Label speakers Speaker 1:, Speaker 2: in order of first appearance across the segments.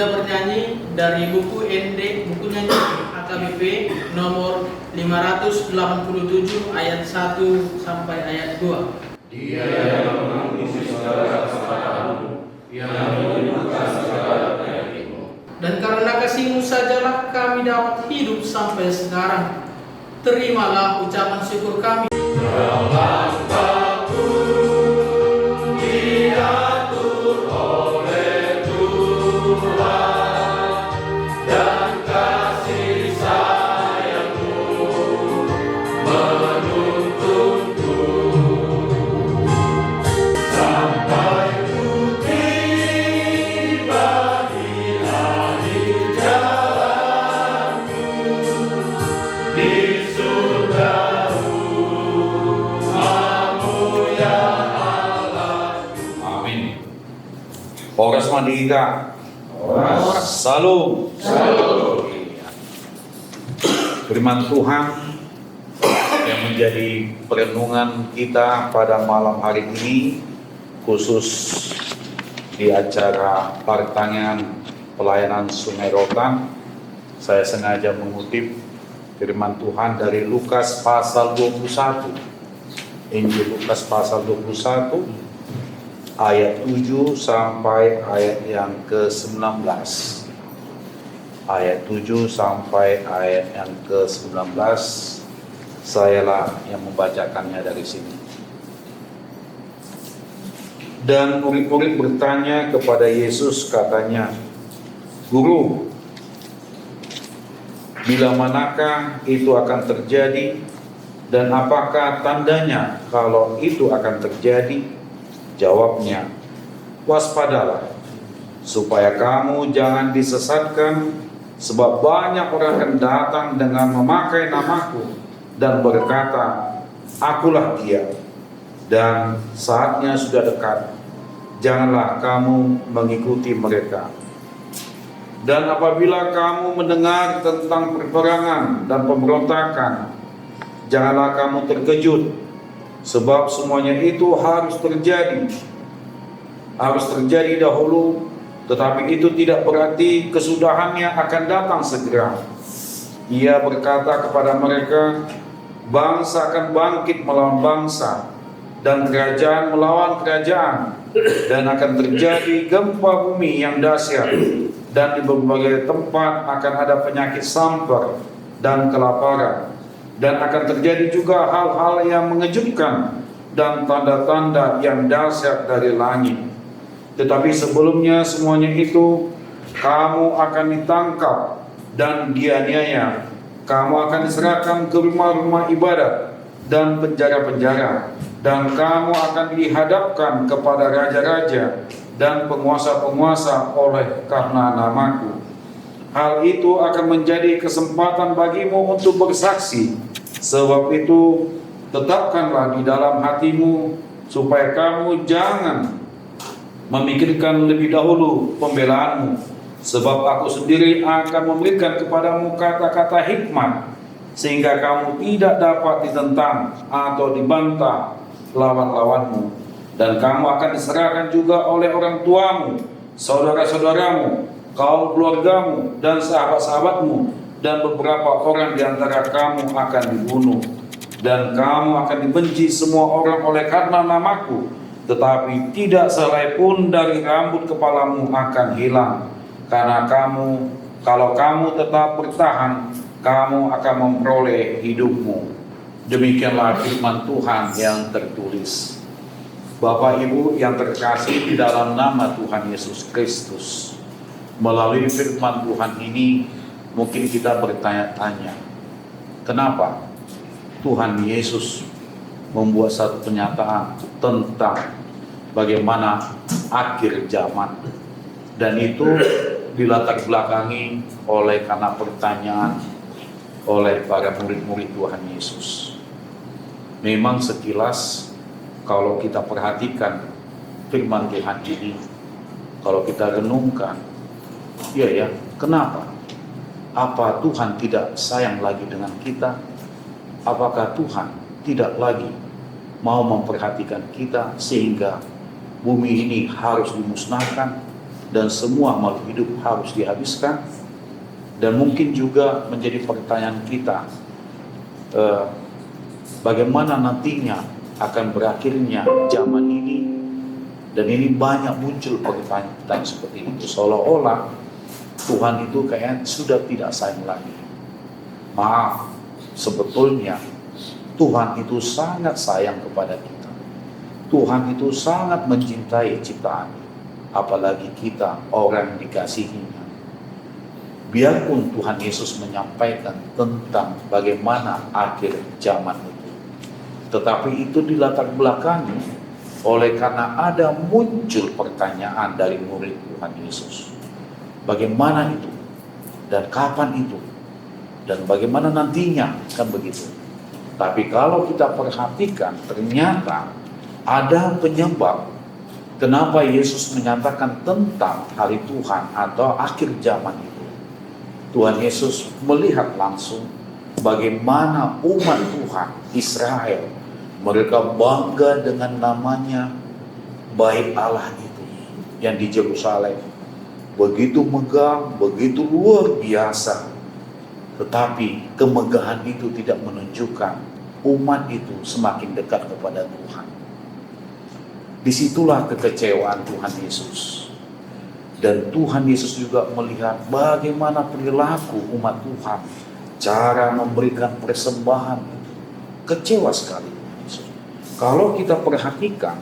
Speaker 1: Kita bernyanyi dari buku buku nyanyi AKBP nomor 587 ayat 1 sampai ayat 2.
Speaker 2: Dia yang mengisi segala kesalahanmu, yang menyembuhkan segala penyakitmu.
Speaker 1: Dan karena kasih-Mu sajalah kami dapat hidup sampai sekarang. Terimalah ucapan syukur kami.
Speaker 2: Horas Mandika. Salam. Firman Tuhan yang menjadi perenungan kita pada malam hari ini, khusus di acara pertanyaan pelayanan Sungai Rotan, saya sengaja mengutip firman Tuhan dari Lukas pasal 21. Injil Lukas pasal 21 ayat 7 sampai ayat yang ke-19. Ayat 7 sampai ayat yang ke-19, sayalah yang membacakannya dari sini. Dan murid-murid bertanya kepada Yesus, katanya, "Guru, bila manakah itu akan terjadi, dan apakah tandanya kalau itu akan terjadi?" Jawabnya, "Waspadalah, supaya kamu jangan disesatkan, sebab banyak orang akan datang dengan memakai namaku dan berkata, 'Akulah dia,' dan saatnya sudah dekat. Janganlah kamu mengikuti mereka. Dan apabila kamu mendengar tentang peperangan dan pemberontakan, janganlah kamu terkejut, sebab semuanya itu harus terjadi dahulu, tetapi itu tidak berarti kesudahannya akan datang segera." Ia berkata kepada mereka, "Bangsa akan bangkit melawan bangsa, dan kerajaan melawan kerajaan, dan akan terjadi gempa bumi yang dahsyat, dan di berbagai tempat akan ada penyakit sampar dan kelaparan. Dan akan terjadi juga hal-hal yang mengejutkan dan tanda-tanda yang dahsyat dari langit. Tetapi sebelumnya semuanya itu, kamu akan ditangkap dan dianiaya. Kamu akan diserahkan ke rumah-rumah ibadat dan penjara-penjara. Dan kamu akan dihadapkan kepada raja-raja dan penguasa-penguasa oleh karena namaku. Hal itu akan menjadi kesempatan bagimu untuk bersaksi. Sebab itu, tetapkanlah di dalam hatimu, supaya kamu jangan memikirkan lebih dahulu pembelaanmu. Sebab aku sendiri akan memberikan kepadamu kata-kata hikmat, sehingga kamu tidak dapat ditentang atau dibantah lawan-lawanmu. Dan kamu akan diserahkan juga oleh orang tuamu, saudara-saudaramu, kaum keluargamu, dan sahabat-sahabatmu, dan beberapa orang di antara kamu akan dibunuh. Dan kamu akan dibenci semua orang oleh karena namaku, tetapi tidak sehelai pun dari rambut kepalamu akan hilang. Karena kalau kamu tetap bertahan, kamu akan memperoleh hidupmu." Demikianlah firman Tuhan yang tertulis. Bapak Ibu yang terkasih di dalam nama Tuhan Yesus Kristus, melalui firman Tuhan ini mungkin kita bertanya-tanya, kenapa Tuhan Yesus membuat satu pernyataan tentang bagaimana akhir zaman, dan itu dilatar belakangi oleh karena pertanyaan oleh para murid-murid Tuhan Yesus. Memang sekilas kalau kita perhatikan firman Tuhan ini, kalau kita renungkan, ya, kenapa? Apa Tuhan tidak sayang lagi dengan kita? Apakah Tuhan tidak lagi mau memperhatikan kita sehingga bumi ini harus dimusnahkan? dan semua makhluk hidup harus dihabiskan. Dan mungkin juga menjadi pertanyaan kita, bagaimana nantinya akan berakhirnya zaman ini. Dan ini banyak muncul pertanyaan seperti itu, seolah-olah Tuhan itu kayak sudah tidak sayang lagi. Maaf, sebetulnya Tuhan itu sangat sayang kepada kita. Tuhan itu sangat mencintai ciptaan, apalagi kita orang dikasihinya. Biarpun Tuhan Yesus menyampaikan tentang bagaimana akhir zaman itu, tetapi itu dilatar belakangi oleh karena ada muncul pertanyaan dari murid Tuhan Yesus. Bagaimana itu? Dan kapan itu? Dan bagaimana nantinya? Kan begitu. Tapi kalau kita perhatikan, ternyata ada penyebab kenapa Yesus menyatakan tentang hari Tuhan atau akhir zaman itu. Tuhan Yesus melihat langsung bagaimana umat Tuhan Israel, mereka bangga dengan namanya Bait Allah itu yang di Yerusalem. Begitu megah, begitu luar biasa. Tetapi kemegahan itu tidak menunjukkan umat itu semakin dekat kepada Tuhan. Disitulah kekecewaan Tuhan Yesus. Dan Tuhan Yesus juga melihat bagaimana perilaku umat Tuhan, cara memberikan persembahan. Kecewa sekali. Kalau kita perhatikan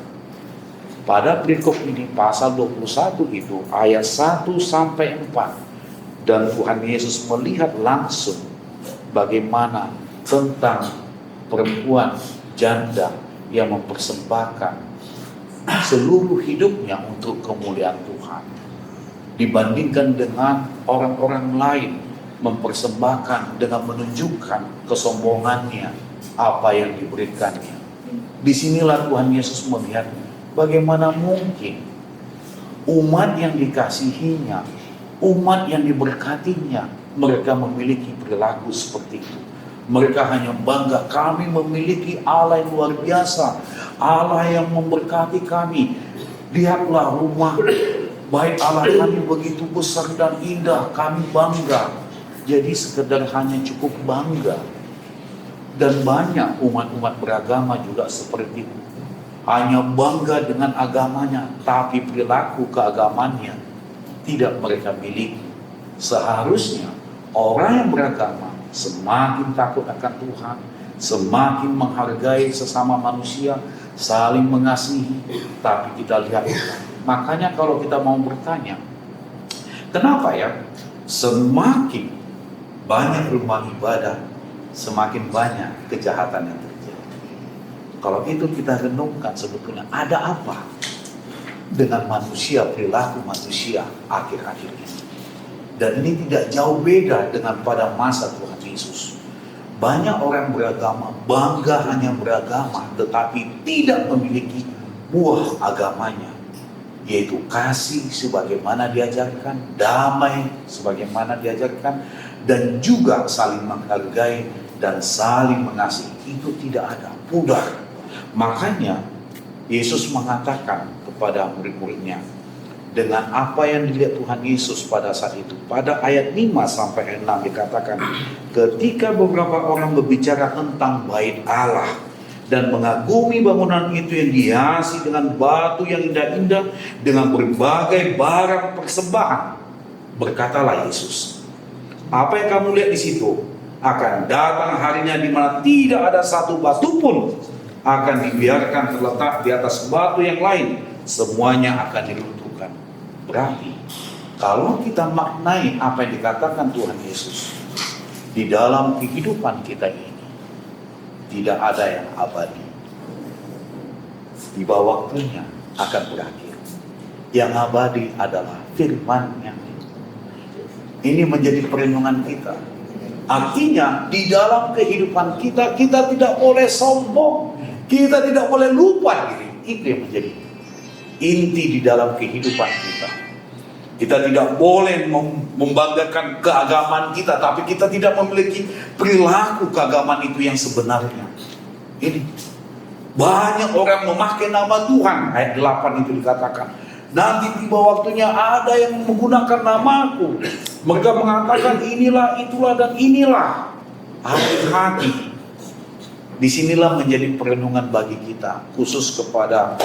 Speaker 2: pada perikop ini pasal 21 itu ayat 1 sampai 4, dan Tuhan Yesus melihat langsung bagaimana tentang perempuan janda yang mempersembahkan seluruh hidupnya untuk kemuliaan Tuhan, dibandingkan dengan orang-orang lain mempersembahkan dengan menunjukkan kesombongannya apa yang diberikannya. Disinilah Tuhan Yesus melihat bagaimana mungkin umat yang dikasihinya, umat yang diberkatinya, mereka memiliki perilaku seperti itu. Mereka hanya bangga, kami memiliki Allah yang luar biasa, Allah yang memberkati kami. Lihatlah rumah Bait Allah kami begitu besar dan indah, kami bangga. Jadi sekedar hanya cukup bangga. Dan banyak umat-umat beragama juga seperti itu. Hanya bangga dengan agamanya, tapi perilaku keagamannya tidak mereka miliki. Seharusnya orang yang beragama semakin takut akan Tuhan, semakin menghargai sesama manusia, saling mengasihi. Tapi kita lihat, makanya kalau kita mau bertanya, kenapa ya semakin banyak rumah ibadah, semakin banyak kejahatan yang terjadi? Kalau itu kita renungkan, sebetulnya ada apa dengan manusia, perilaku manusia akhir-akhir ini? Dan ini tidak jauh beda dengan pada masa Tuhan Yesus. Banyak orang beragama, bangga hanya beragama, tetapi tidak memiliki buah agamanya, yaitu kasih sebagaimana diajarkan, damai sebagaimana diajarkan, dan juga saling menghargai dan saling mengasihi. Itu tidak ada, pudar. Makanya Yesus mengatakan kepada murid-muridnya, dengan apa yang dilihat Tuhan Yesus pada saat itu, pada ayat 5 sampai 6 dikatakan, ketika beberapa orang berbicara tentang Bait Allah dan mengagumi bangunan itu yang dihiasi dengan batu yang indah-indah, dengan berbagai barang persembahan, berkatalah Yesus, apa yang kamu lihat di situ akan datang harinya di mana tidak ada satu batu pun akan dibiarkan terletak di atas batu yang lain, semuanya akan diruntuhkan. Berarti kalau kita maknai apa yang dikatakan Tuhan Yesus, di dalam kehidupan kita ini tidak ada yang abadi. Tiba waktunya akan berakhir. Yang abadi adalah firman-Nya. Ini menjadi perenungan kita. Artinya di dalam kehidupan kita, kita tidak boleh sombong, kita tidak boleh lupa diri. Itu yang menjadi inti di dalam kehidupan kita. Kita tidak boleh membanggakan keagamaan kita, tapi kita tidak memiliki perilaku keagamaan itu yang sebenarnya. Ini banyak orang memakai nama Tuhan. Ayat 8 itu dikatakan, Nanti tiba waktunya ada yang menggunakan namaku. Mereka mengatakan inilah, itulah, dan inilah. Hati-hati. Disinilah menjadi perenungan bagi kita, khusus kepada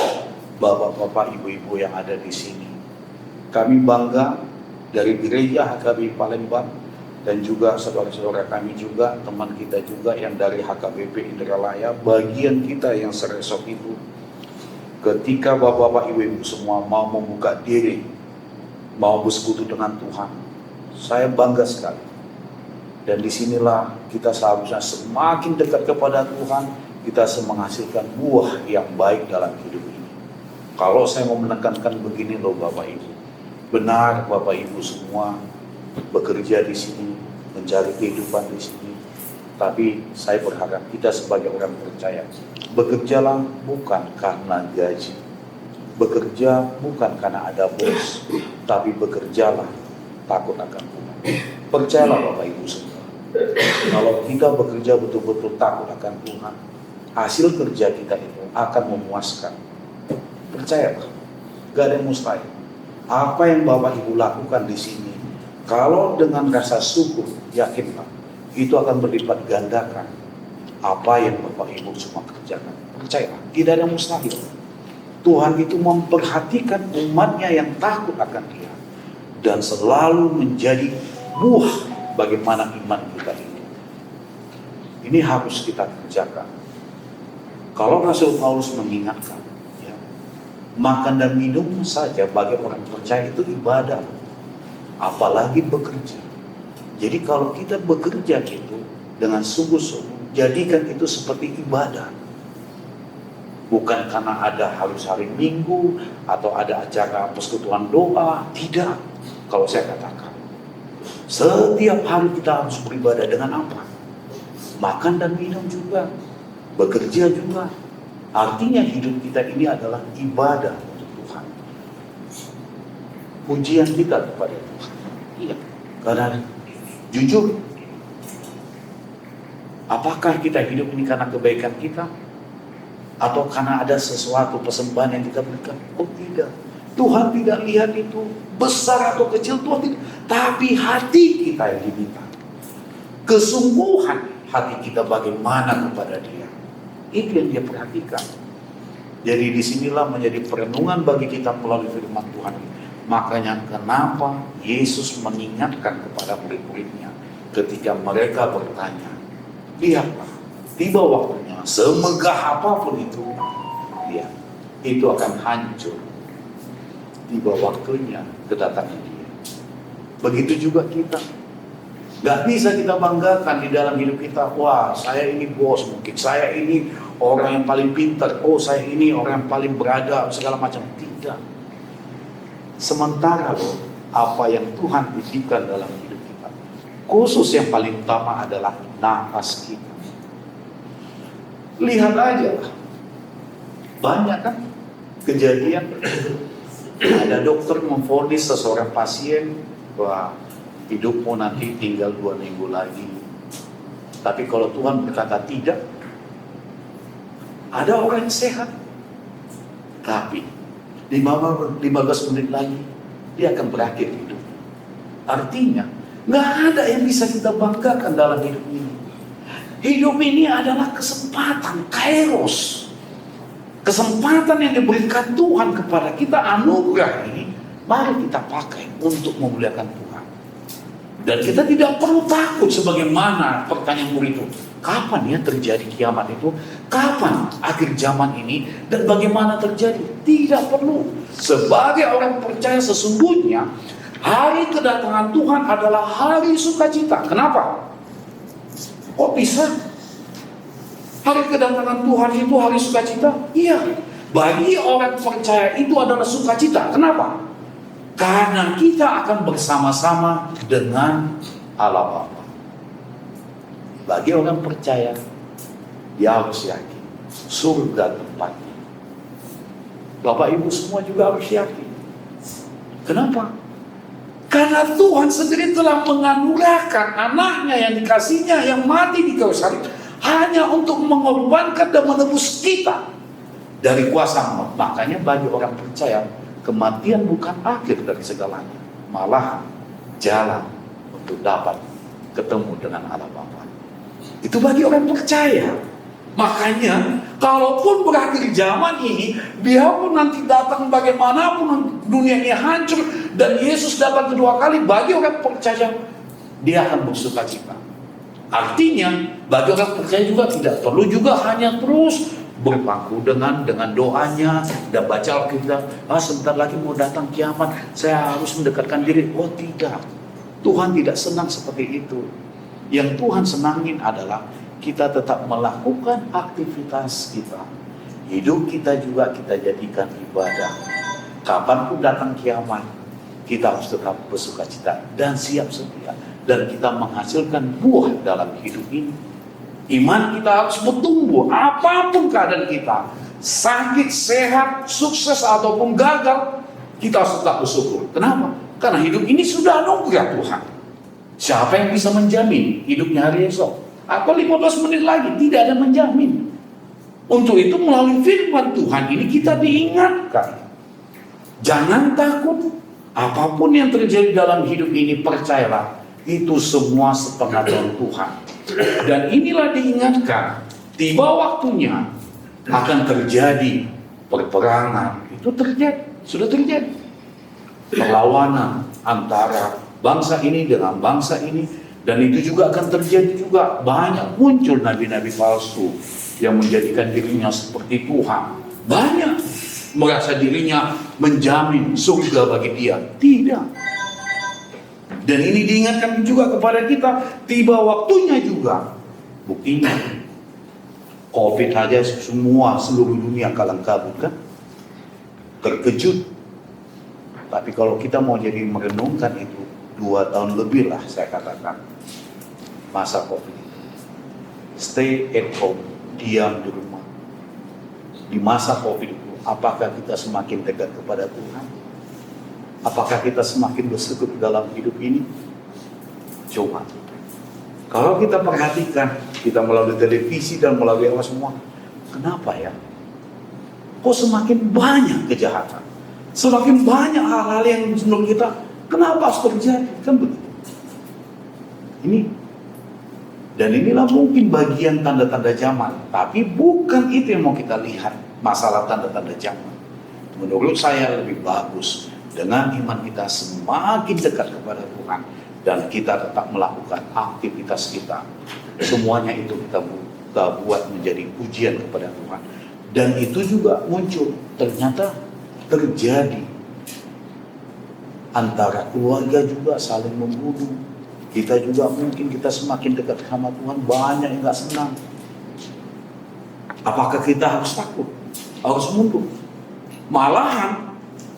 Speaker 2: bapak-bapak, ibu-ibu yang ada di sini. Kami bangga dari gereja HKBP Palembang, dan juga saudara-saudara kami juga, teman kita juga yang dari HKBP Indralaya, bagian kita yang seresok itu. Ketika bapak-bapak, ibu-ibu semua mau membuka diri, mau bersekutu dengan Tuhan, saya bangga sekali. Dan disinilah kita seharusnya semakin dekat kepada Tuhan, kita menghasilkan buah yang baik dalam hidup ini. Kalau saya mau menekankan begini loh Bapak Ibu, benar Bapak Ibu semua bekerja di sini, mencari kehidupan di sini. Tapi saya berharap kita sebagai orang percaya, bekerjalah bukan karena gaji, bekerja bukan karena ada bos, tapi bekerjalah takut akan Tuhan. Percayalah Bapak Ibu semua, kalau kita bekerja betul-betul takut akan Tuhan, hasil kerja kita itu akan memuaskan. Percayalah, gak ada yang mustahil. Apa yang Bapak Ibu lakukan di sini, kalau dengan rasa syukur, yakinlah, itu akan berlipat gandakan apa yang Bapak Ibu semua kerjakan. Percayalah, tidak ada yang mustahil. Tuhan itu memperhatikan umatnya yang takut akan Dia, dan selalu menjadi buah bagaimana iman kita ini. Ini harus kita kerjakan. Kalau Rasul Paulus mengingatkan, ya, makan dan minum saja bagi orang percaya itu ibadah, apalagi bekerja. Jadi kalau kita bekerja itu dengan sungguh-sungguh, jadikan itu seperti ibadah. Bukan karena ada harus hari Minggu atau ada acara persekutuan doa, tidak. Kalau saya katakan, setiap hari kita harus beribadah dengan apa? Makan dan minum juga, bekerja juga. Artinya hidup kita ini adalah ibadah untuk Tuhan. Pujian kita kepada Tuhan. Iya, karena jujur, apakah kita hidup ini karena kebaikan kita? Atau karena ada sesuatu persembahan yang kita berikan? Oh tidak. Tuhan tidak lihat itu besar atau kecil, Tuhan tidak. Tapi hati kita yang diminta. Kesungguhan hati kita bagaimana kepada Dia. Itu yang Dia perhatikan. Jadi disinilah menjadi perenungan bagi kita melalui firman Tuhan. Makanya kenapa Yesus mengingatkan kepada murid-muridnya ketika mereka bertanya, lihatlah, tiba waktunya, semegah apapun itu, lihat, itu akan hancur. Tiba waktunya kedatangan Dia. Begitu juga kita. Gak bisa kita banggakan di dalam hidup kita, wah saya ini bos mungkin, saya ini orang yang paling pintar, oh saya ini orang yang paling beradab, segala macam. Tidak. Sementara loh, apa yang Tuhan titipkan dalam hidup kita, khusus yang paling utama adalah nafas kita. Lihat aja, banyak kan kejadian, ada dokter memvonis seseorang pasien, wah hidupmu nanti tinggal 2 minggu lagi. Tapi kalau Tuhan berkata tidak, ada orang yang sehat, tapi 15 menit lagi dia akan berakhir hidup. Artinya nggak ada yang bisa kita banggakan dalam hidup ini. Hidup ini adalah kesempatan, kairos, kesempatan yang diberikan Tuhan kepada kita, anugerah ini. Mari kita pakai untuk memuliakan Tuhan. Dan kita tidak perlu takut sebagaimana pertanyaan murid itu. Kapan ya terjadi kiamat itu? Kapan akhir zaman ini? Dan bagaimana terjadi? Tidak perlu. Sebagai orang percaya sesungguhnya, hari kedatangan Tuhan adalah hari sukacita. Kenapa? Kok bisa? Hari kedatangan Tuhan itu hari sukacita? Iya. Bagi orang percaya itu adalah sukacita. Kenapa? Karena kita akan bersama-sama dengan Allah Bapa. Bagi orang percaya, dia harus yakin surga tempatnya. Bapak Ibu semua juga harus yakin. Kenapa? Karena Tuhan sendiri telah menganugerahkan anaknya yang dikasihnya yang mati di kayu salib hanya untuk mengorbankan dan menebus kita dari kuasa maut. Makanya bagi orang percaya,
Speaker 3: kematian bukan akhir dari segalanya, malah jalan untuk dapat ketemu dengan Allah Bapa. Itu bagi orang percaya. Makanya, kalaupun berakhir zaman ini, biarpun nanti datang bagaimanapun dunia ini hancur dan Yesus datang kedua kali, bagi orang percaya dia akan bersuka cita. Artinya, bagi orang percaya juga tidak perlu juga hanya terus berpaku dengan doanya dan baca Alkitab. Sebentar lagi mau datang kiamat, saya harus mendekatkan diri. Oh tidak, Tuhan tidak senang seperti itu. Yang Tuhan senangin adalah kita tetap melakukan aktivitas kita. Hidup kita juga kita jadikan ibadah. Kapanpun datang kiamat, kita harus tetap bersuka cita dan siap sedia. Dan kita menghasilkan buah dalam hidup ini. Iman kita harus bertumbuh apapun keadaan kita. Sakit, sehat, sukses ataupun gagal, kita harus tetap bersyukur. Kenapa? Karena hidup ini sudah anugerah Tuhan. Siapa yang bisa menjamin hidupnya hari esok? Atau 15 menit lagi? Tidak ada menjamin. Untuk itu melalui firman Tuhan ini kita diingatkan. Jangan takut. Apapun yang terjadi dalam hidup ini, percayalah, itu semua sepengetahuan Tuhan. Dan inilah diingatkan, tiba waktunya akan terjadi perperangan. Itu terjadi, sudah terjadi. Perlawanan antara bangsa ini dengan bangsa ini. Dan itu juga akan terjadi juga. Banyak muncul nabi-nabi palsu yang menjadikan dirinya seperti Tuhan. Banyak merasa dirinya menjamin surga bagi dia. Tidak. Dan ini diingatkan juga kepada kita, tiba waktunya juga. Buktinya, COVID aja semua seluruh dunia kalang kabut kan? Terkejut. Tapi kalau kita mau jadi merenungkan itu, 2 tahun lebih lah saya katakan masa COVID itu. Stay at home, diam di rumah. Di masa COVID itu, apakah kita semakin dekat kepada Tuhan? Apakah kita semakin bersekutu dalam hidup ini? Coba. Kalau kita perhatikan, kita melalui televisi dan melalui apa semua, kenapa ya? Kok semakin banyak kejahatan? Semakin banyak hal-hal yang menurut kita, kenapa harus terjadi? Kan begitu. Ini. Dan inilah mungkin bagian tanda-tanda zaman. Tapi bukan itu yang mau kita lihat, masalah tanda-tanda zaman. Menurut saya lebih bagus dengan iman kita semakin dekat kepada Tuhan dan kita tetap melakukan aktivitas kita. Semuanya itu kita buat menjadi pujian kepada Tuhan. Dan itu juga muncul, ternyata terjadi. Antara keluarga juga saling membunuh. Kita juga mungkin kita semakin dekat sama Tuhan, banyak yang gak senang. Apakah kita harus takut? Harus mundur? Malahan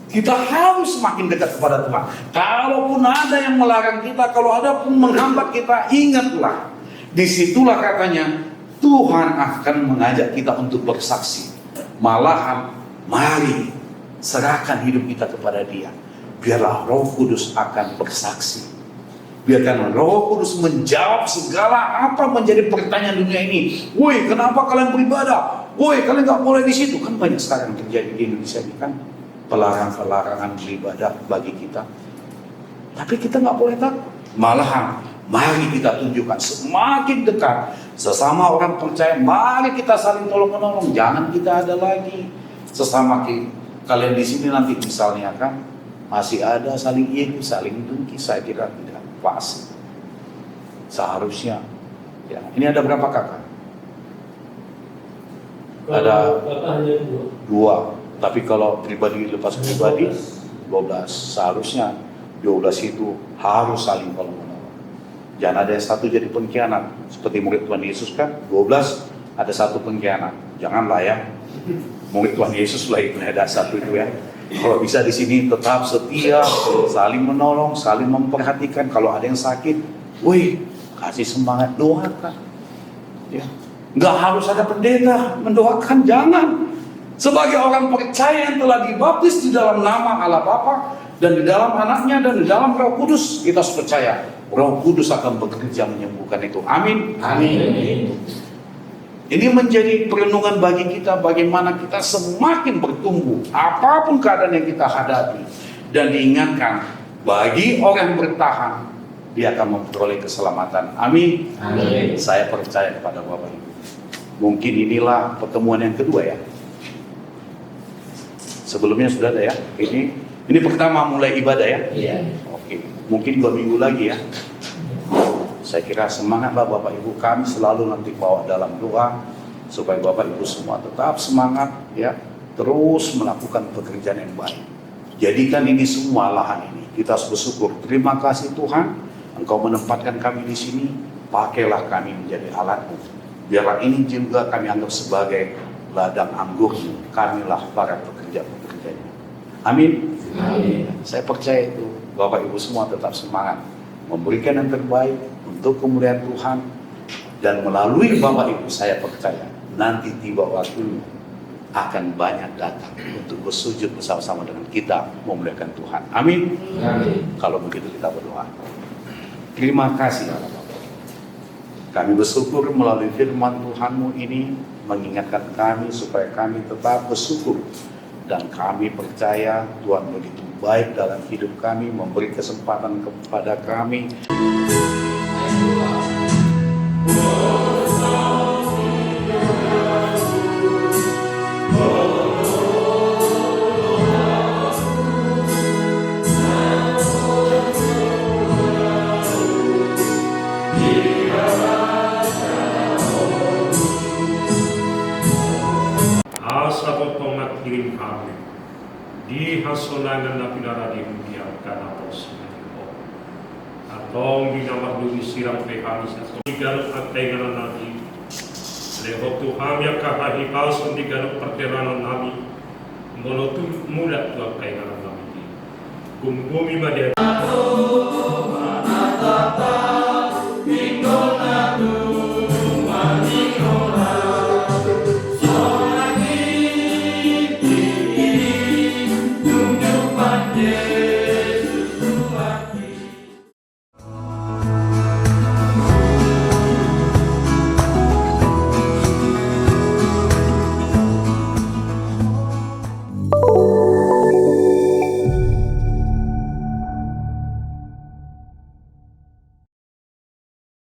Speaker 3: kita harus semakin dekat kepada Tuhan. Kalaupun ada yang melarang kita, kalau ada pun menghambat kita, ingatlah. Disitulah katanya Tuhan akan mengajak kita untuk bersaksi. Malahan mari serahkan hidup kita kepada Dia. Biarlah Roh Kudus akan bersaksi. Biarkan Roh Kudus menjawab segala apa menjadi pertanyaan dunia ini. Woi, kenapa kalian beribadah? Woi, kalian gak boleh di situ. Kan banyak sekarang terjadi di Indonesia ini kan. Pelarangan-pelarangan beribadah bagi kita. Tapi kita gak boleh takut. Malahan, mari kita tunjukkan semakin dekat. Sesama orang percaya, mari kita saling tolong-menolong. Jangan kita ada lagi sesama kalian di sini nanti misalnya kan masih ada saling iri, saling dengki. Saya kira tidak pas. Seharusnya ya. Ini ada berapa kakak? Ada 2. Tapi kalau pribadi lepas pribadi 12. Seharusnya 12 itu harus saling tolong-menolong. Jangan ada yang satu jadi pengkhianat. Seperti murid Tuhan Yesus kan 12 ada satu pengkhianat. Janganlah ya. Murid Tuhan Yesus lah itu ada satu itu ya. Kalau bisa di sini tetap setia, saling menolong, saling memperhatikan. Kalau ada yang sakit, wih, kasih semangat, doakan. Ya. Nggak harus ada pendeta mendoakan, jangan. Sebagai orang percaya yang telah dibaptis di dalam nama Allah Bapa dan di dalam Anaknya dan di dalam Roh Kudus, kita harus percaya Roh Kudus akan bekerja menyembuhkan itu. Amin. Amin. Ini menjadi perenungan bagi kita bagaimana kita semakin bertumbuh apapun keadaan yang kita hadapi, dan diingatkan bagi orang yang bertahan dia akan memperoleh keselamatan. Amin.
Speaker 4: Amin.
Speaker 3: Saya percaya kepada Bapak Ibu. Mungkin inilah pertemuan yang kedua ya. Sebelumnya sudah ada ya. Ini pertama mulai ibadah ya.
Speaker 4: Iya.
Speaker 3: Oke. Mungkin 2 minggu lagi ya. Saya kira semangatlah Bapak Ibu, kami selalu nanti bawa dalam doa supaya Bapak Ibu semua tetap semangat ya, terus melakukan pekerjaan yang baik. Jadikan ini semua lahan ini kita harus bersyukur. Terima kasih Tuhan, Engkau menempatkan kami di sini. Pakailah kami menjadi alat-Mu. Biarlah ini juga kami anggap sebagai ladang anggur-Mu. Kamilah para pekerja-pekerjanya. Amin.
Speaker 4: Amin.
Speaker 3: Saya percaya itu. Bapak Ibu semua tetap semangat memberikan yang terbaik untuk kemuliaan Tuhan, dan melalui Bapak Ibu saya percaya nanti tiba waktunya akan banyak datang untuk bersujud bersama-sama dengan kita memuliakan Tuhan. Amin.
Speaker 4: Amin.
Speaker 3: Kalau begitu kita berdoa. Terima kasih Allah Bapa. Kami bersyukur melalui firman Tuhan-Mu ini mengingatkan kami supaya kami tetap bersyukur, dan kami percaya Tuhan begitu baik dalam hidup kami, memberi kesempatan kepada kami.
Speaker 5: Asabot tomat kirim kami di hasolangan na pinaradihudian karena pos menimpo atong binamagdumi sirang kay kami sa tigalok at kaiganan natin lehok Tuhan yang kahahipal sa tigalok pertiranan namin mulat tuang kaiganan namin kung bumi madya